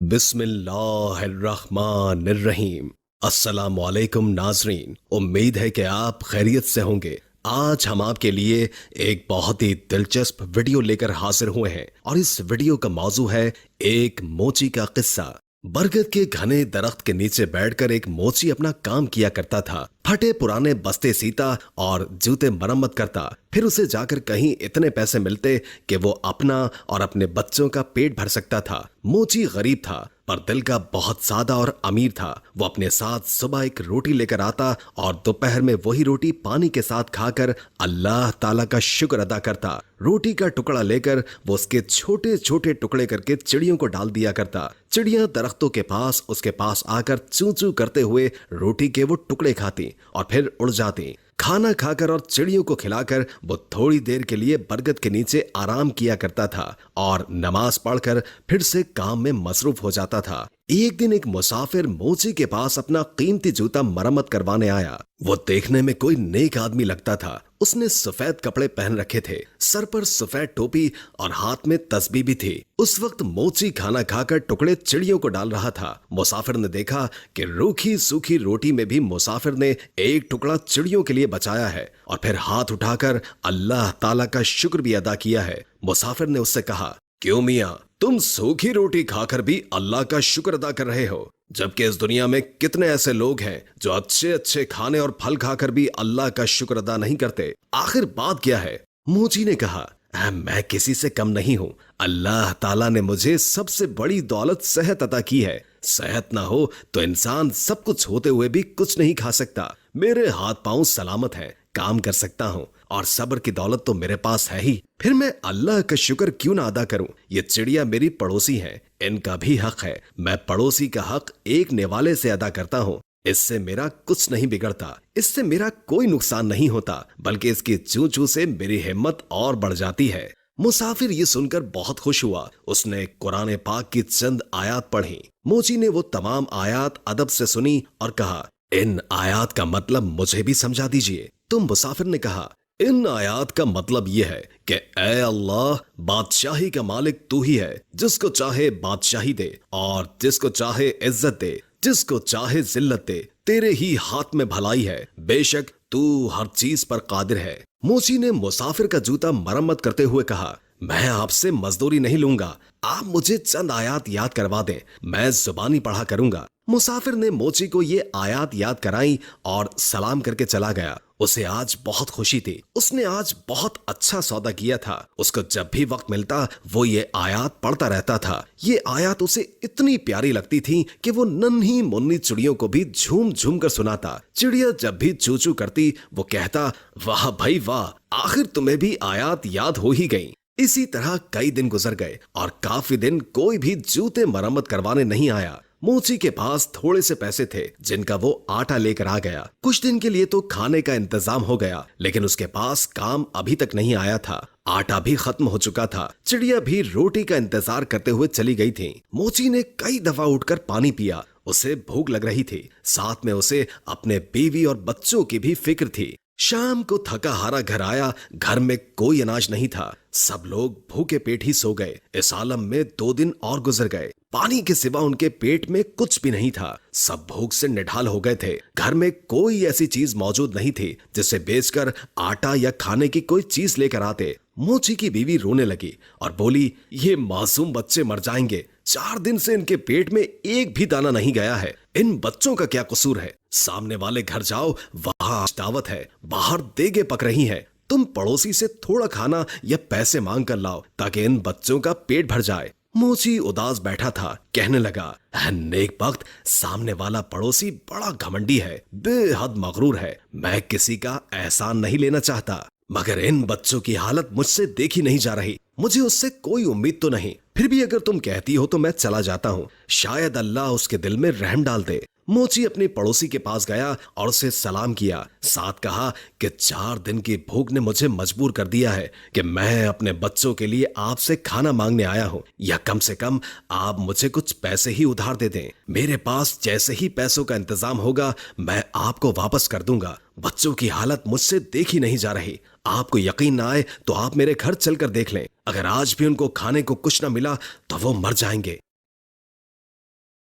बिस्मिल्लाहिर्रहमानिर्रहीम। अस्सलाम वालेकुम नाजरीन, उम्मीद है कि आप खैरियत से होंगे। आज हम आपके लिए एक बहुत ही दिलचस्प वीडियो लेकर हाजिर हुए हैं और इस वीडियो का मौजू है एक मोची का किस्सा। बरगद के घने दरख्त के नीचे बैठकर एक मोची अपना काम किया करता था। फटे पुराने बस्ते सीता और जूते मरम्मत करता। फिर उसे जाकर कहीं इतने पैसे मिलते कि वो अपना और अपने बच्चों का पेट भर सकता था। मोची गरीब था पर दिल का बहुत सादा और अमीर था। वो अपने साथ सुबह एक रोटी लेकर आता और दोपहर में वही रोटी पानी के साथ खाकर अल्लाह ताला का शुक्र अदा करता। रोटी का टुकड़ा लेकर वो उसके छोटे छोटे टुकड़े करके चिड़ियों को डाल दिया करता। चिड़ियां दरख्तों के पास उसके पास आकर चूं चूं करते हुए रोटी के वो टुकड़े खाती और फिर उड़ जाती। खाना खाकर और चिड़ियों को खिलाकर वो थोड़ी देर के लिए बरगद के नीचे आराम किया करता था और नमाज पढ़कर फिर से काम में मसरूफ हो जाता था। एक दिन एक मुसाफिर मोची के पास अपना कीमती जूता मरम्मत करवाने आया। वो देखने में कोई नेक आदमी लगता था। उसने सफेद कपड़े पहन रखे थे, सर पर सफेद टोपी और हाथ में तस्बीह भी थी। उस वक्त मोची खाना खाकर टुकड़े चिड़ियों को डाल रहा था। मुसाफिर ने देखा कि रूखी सूखी रोटी में भी मुसाफिर ने एक टुकड़ा चिड़ियों के लिए बचाया है और फिर हाथ उठाकर अल्लाह ताला का शुक्र भी अदा किया है। मुसाफिर ने उससे कहा, क्यों मियां, तुम सूखी रोटी खाकर भी अल्लाह का शुक्र अदा कर रहे हो, जबकि इस दुनिया में कितने ऐसे लोग हैं जो अच्छे अच्छे खाने और फल खाकर भी अल्लाह का शुक्र अदा नहीं करते। आखिर बात क्या है? मोची ने कहा, मैं किसी से कम नहीं हूँ। अल्लाह ताला ने मुझे सबसे बड़ी दौलत सेहत अता की है। सेहत ना हो तो इंसान सब कुछ होते हुए भी कुछ नहीं खा सकता। मेरे हाथ पांव सलामत हैं, काम कर सकता हूँ और सब्र की दौलत तो मेरे पास है ही। फिर मैं अल्लाह का शुक्र क्यों ना अदा करूं? ये चिड़िया मेरी पड़ोसी हैं, इनका भी हक है। मैं पड़ोसी का हक एक निवाले से अदा करता हूँ। इससे मेरा कुछ नहीं बिगड़ता, इससे मेरा कोई नुकसान नहीं होता, बल्कि इसकी चूं चूं से मेरी हिम्मत और बढ़ जाती है। मुसाफिर ये सुनकर बहुत खुश हुआ। उसने कुरान पाक की चंद आयात पढ़ी। मोची ने वो तमाम आयात अदब से सुनी और कहा, इन आयात का मतलब मुझे भी समझा दीजिए। तो मुसाफिर ने कहा, इन आयात का मतलब यह है कि ऐ अल्लाह, बादशाही का मालिक तू ही है। जिसको चाहे बादशाही दे और जिसको चाहे इज्जत दे, जिसको चाहे जिल्लत दे। तेरे ही हाथ में भलाई है, बेशक तू हर चीज पर कादिर है। मोची ने मुसाफिर का जूता मरम्मत करते हुए कहा, मैं आपसे मजदूरी नहीं लूंगा, आप मुझे चंद आयात याद करवा दें, मैं जुबानी पढ़ा करूंगा। मुसाफिर ने मोची को ये आयात याद कराई और सलाम करके चला गया। उसे आज बहुत खुशी थी। उसने आज बहुत अच्छा सौदा किया था। उसको जब भी वक्त मिलता वो ये आयात पढ़ता रहता था। ये आयात उसे इतनी प्यारी लगती थी कि वो नन्ही मुन्नी चिड़ियों को भी झूम झूम कर सुनाता। चिड़िया जब भी चू चू करती वो कहता, वाह भाई वाह, आखिर तुम्हें भी आयात याद हो ही गई। इसी तरह कई दिन गुजर गए और काफी दिन कोई भी जूते मरम्मत करवाने नहीं आया। मोची के पास थोड़े से पैसे थे जिनका वो आटा लेकर आ गया। कुछ दिन के लिए तो खाने का इंतजाम हो गया, लेकिन उसके पास काम अभी तक नहीं आया था। आटा भी खत्म हो चुका था। चिड़िया भी रोटी का इंतजार करते हुए चली गई थी। मोची ने कई दफा उठकर पानी पिया। उसे भूख लग रही थी, साथ में उसे अपने बीवी और बच्चों की भी फिक्र थी। शाम को थका हारा घर आया। घर में कोई अनाज नहीं था। सब लोग भूखे पेट ही सो गए। इस आलम में 2 दिन और गुजर गए। पानी के सिवा उनके पेट में कुछ भी नहीं था। सब भूख से निढाल हो गए थे। घर में कोई ऐसी चीज मौजूद नहीं थी जिसे बेचकर आटा या खाने की कोई चीज लेकर आते। मोची की बीवी रोने लगी और बोली, ये मासूम बच्चे मर जाएंगे। 4 दिन से इनके पेट में एक भी दाना नहीं गया है। इन बच्चों का क्या कसूर है? सामने वाले घर जाओ, वहां दावत है, बाहर देगे पक रही हैं। तुम पड़ोसी से थोड़ा खाना या पैसे मांग कर लाओ ताकि इन बच्चों का पेट भर जाए। मोची उदास बैठा था। कहने लगा, नेक वक्त, सामने वाला पड़ोसी बड़ा घमंडी है, बेहद मगरूर है। मैं किसी का एहसान नहीं लेना चाहता, मगर इन बच्चों की हालत मुझसे देखी नहीं जा रही। मुझे उससे कोई उम्मीद तो नहीं। फिर भी अगर तुम कहती हो तो मैं चला जाता हूँ, शायद अल्लाह उसके दिल में रहम डाल दे। मोची अपनी पड़ोसी के पास गया और उसे सलाम किया। साथ कहा कि 4 दिन की भूख ने मुझे मजबूर कर दिया है कि मैं अपने बच्चों के लिए आपसे खाना मांगने आया हूँ, या कम से कम आप मुझे कुछ पैसे ही उधार दे दें। मेरे पास जैसे ही पैसों का इंतजाम होगा मैं आपको वापस कर दूंगा। बच्चों की हालत मुझसे देखी नहीं जा रही। आपको यकीन ना आए तो आप मेरे घर चलकर देख लें। अगर आज भी उनको खाने को कुछ न मिला तो वो मर जाएंगे।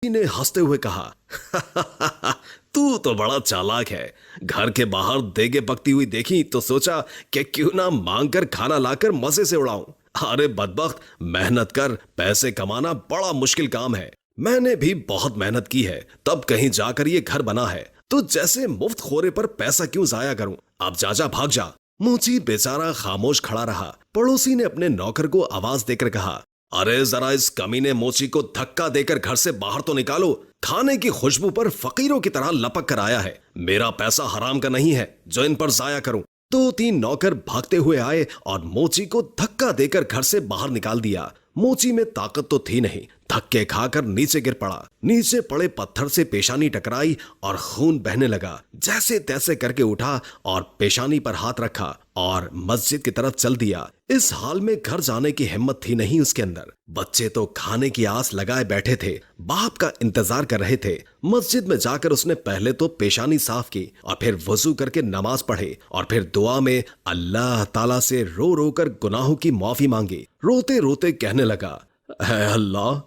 ने हंसते हुए कहा, तू तो बड़ा चालाक है। घर के बाहर देगे पकती हुई देखी तो सोचा कि क्यों ना मांग कर खाना लाकर मजे से उड़ाऊं। अरे बदबख्त, मेहनत कर पैसे कमाना बड़ा मुश्किल काम है। मैंने भी बहुत मेहनत की है, तब कहीं जाकर ये घर बना है। तो जैसे मुफ्त खोरे पर पैसा क्यों जाया करूं? अब जा भाग जा। मोची बेचारा खामोश खड़ा रहा। पड़ोसी ने अपने नौकर को आवाज देकर कहा, अरे जरा इस कमीने मोची को धक्का देकर घर से बाहर तो निकालो। खाने की खुशबू पर फकीरों की तरह लपक कर आया है। मेरा पैसा हराम का नहीं है जो इन पर जाया करूं। 2-3 नौकर भागते हुए आए और मोची को धक्का देकर घर से बाहर निकाल दिया। मोची में ताकत तो थी नहीं, धक्के खाकर नीचे गिर पड़ा। नीचे पड़े पत्थर से पेशानी टकराई और खून बहने लगा। जैसे तैसे करके उठा और पेशानी पर हाथ रखा और मस्जिद की तरफ चल दिया। इस हाल में घर जाने की हिम्मत थी नहीं उसके अंदर। बच्चे तो खाने की आस लगाए बैठे थे, बाप का इंतजार कर रहे थे। मस्जिद में जाकर उसने पहले तो पेशानी साफ की और फिर वजू करके नमाज पढ़े और फिर दुआ में अल्लाह ताला से रो रो कर गुनाहों की माफी मांगी। रोते रोते कहने लगा, है अल्लाह,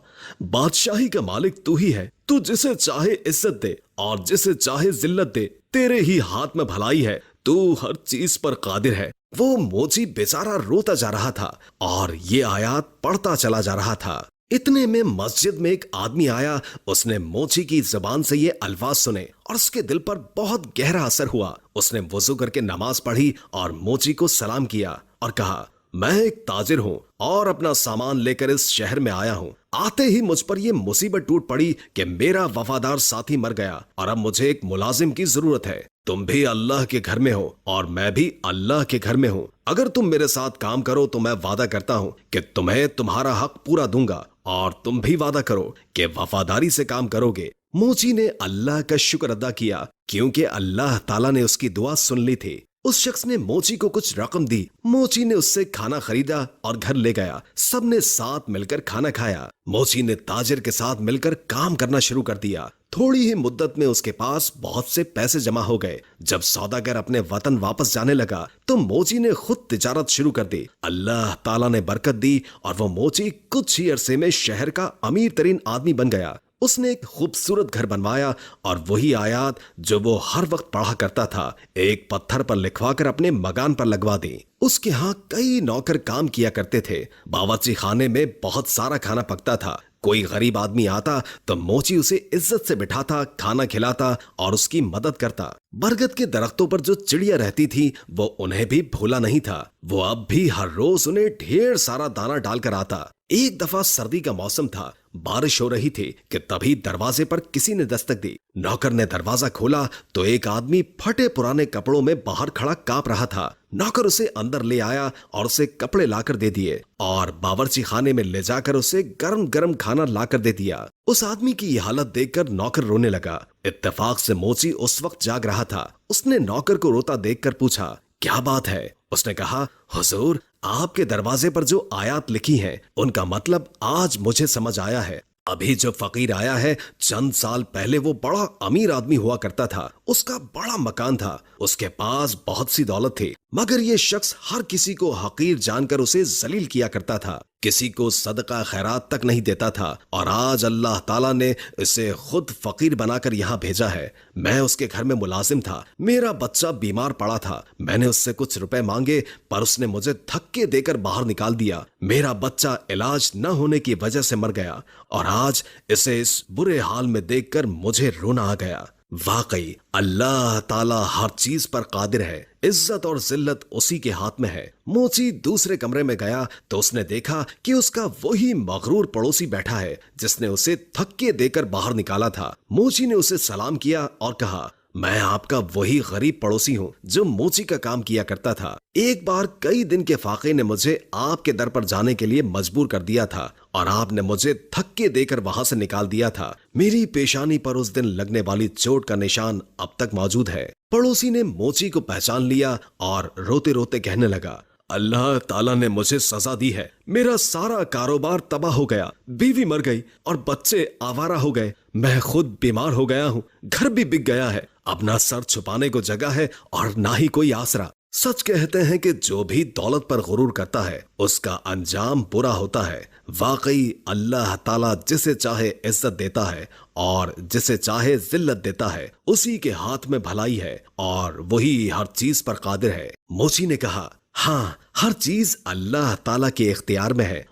बादशाही का मालिक तू ही है। तू जिसे चाहे इज्जत दे और जिसे चाहे जिल्लत दे। तेरे ही हाथ में भलाई है। तू हर चीज पर कादिर है। वो मोची बेचारा रोता जा रहा था और ये आयात पढ़ता चला जा रहा था। इतने में मस्जिद में एक आदमी आया। उसने मोची की जुबान से ये अल्फाज सुने और उसके दिल पर बहुत गहरा असर हुआ। उसने वजू करके नमाज पढ़ी और मोची को सलाम किया और कहा, मैं एक ताजिर हूँ और अपना सामान लेकर इस शहर में आया हूँ। आते ही मुझ पर यह मुसीबत टूट पड़ी कि मेरा वफादार साथी मर गया और अब मुझे एक मुलाजिम की जरूरत है। तुम भी अल्लाह के घर में हो और मैं भी अल्लाह के घर में हूँ। अगर तुम मेरे साथ काम करो तो मैं वादा करता हूँ कि तुम्हें तुम्हारा हक पूरा दूंगा और तुम भी वादा करो कि वफादारी से काम करोगे। मोची ने अल्लाह का शुक्र अदा किया क्योंकि अल्लाह ताला ने उसकी दुआ सुन ली थी। उस शख्स ने मोची को कुछ रकम दी। मोची ने उससे खाना खरीदा और घर ले गया। सबने साथ मिलकर खाना खाया। मोची ने ताजिर के साथ मिलकर काम करना शुरू कर दिया। थोड़ी ही मुद्दत में उसके पास बहुत से पैसे जमा हो गए। जब सौदागर अपने वतन वापस जाने लगा तो मोची ने खुद तिजारत शुरू कर दी। अल्लाह ताला ने बरकत दी और वो मोची कुछ ही अरसे में शहर का अमीर तरीन आदमी बन गया। उसने एक खूबसूरत घर बनवाया और वही आयात जो वो हर वक्त पढ़ा करता था एक पत्थर पर लिखवाकर अपने मकान पर लगवा दी। उसके यहाँ कई नौकर काम किया करते थे। बावर्ची खाने में बहुत सारा खाना पकता था। कोई गरीब आदमी आता तो मोची उसे इज्जत से बिठाता, खाना खिलाता और उसकी मदद करता। बरगद के दरख्तों पर जो चिड़िया रहती थी वो उन्हें भी भूला नहीं था। वो अब भी हर रोज उन्हें ढेर सारा दाना डालकर आता। एक दफा सर्दी का मौसम था, बारिश हो रही थी कि तभी दरवाजे पर किसी ने दस्तक दी। नौकर ने दरवाजा खोला तो एक आदमी फटे पुराने कपड़ों में बाहर खड़ा कांप रहा था। नौकर उसे अंदर ले आया और उसे कपड़े लाकर दे दिए और बावर्ची खाने में ले जाकर उसे गरम गरम खाना लाकर दे दिया। उस आदमी की यह हालत देखकर नौकर रोने लगा। इत्तेफाक से मोची उस वक्त जाग रहा था। उसने नौकर को रोता देखकर पूछा, क्या बात है? उसने कहा, हुजूर, आपके दरवाजे पर जो आयात लिखी हैं उनका मतलब आज मुझे समझ आया है। अभी जो फकीर आया है चंद साल पहले वो बड़ा अमीर आदमी हुआ करता था। उसका बड़ा मकान था, उसके पास बहुत सी दौलत थी, मगर ये शख्स हर किसी को हकीर जानकर उसे जलील किया करता था। किसी को सदका खैरात तक नहीं देता था और आज अल्लाह ताला ने इसे खुद फकीर बनाकर यहाँ भेजा है। मैं उसके घर में मुलाजिम था। मेरा बच्चा बीमार पड़ा था। मैंने उससे कुछ रुपए मांगे पर उसने मुझे धक्के देकर बाहर निकाल दिया। मेरा बच्चा इलाज न होने की वजह से मर गया और आज इसे इस बुरे हाल में देखकर मुझे रोना आ गया। वाकई अल्लाह ताला हर चीज पर कादिर है। इज्जत और जिल्लत उसी के हाथ में है। मोची दूसरे कमरे में गया तो उसने देखा कि उसका वही मगरूर पड़ोसी बैठा है जिसने उसे धक्के देकर बाहर निकाला था। मोची ने उसे सलाम किया और कहा, मैं आपका वही गरीब पड़ोसी हूँ जो मोची का काम किया करता था। एक बार कई दिन के फाके ने मुझे आपके दर पर जाने के लिए मजबूर कर दिया था और आपने मुझे धक्के देकर वहां से निकाल दिया था। मेरी पेशानी पर उस दिन लगने वाली चोट का निशान अब तक मौजूद है। पड़ोसी ने मोची को पहचान लिया और रोते रोते कहने लगा, अल्लाह ताला ने मुझे सजा दी है। मेरा सारा कारोबार तबाह हो गया, बीवी मर गई और बच्चे आवारा हो गए। मैं खुद बीमार हो गया हूँ, घर भी बिक गया है। अपना सर छुपाने को जगह है और ना ही कोई आसरा। सच कहते हैं कि जो भी दौलत पर गुरूर करता है उसका अंजाम बुरा होता है। वाकई अल्लाह ताला जिसे चाहे इज्जत देता है और जिसे चाहे जिल्लत देता है। उसी के हाथ में भलाई है और वही हर चीज पर कादिर है। मोची ने कहा, हाँ, हर चीज अल्लाह ताला के इख्तियार में है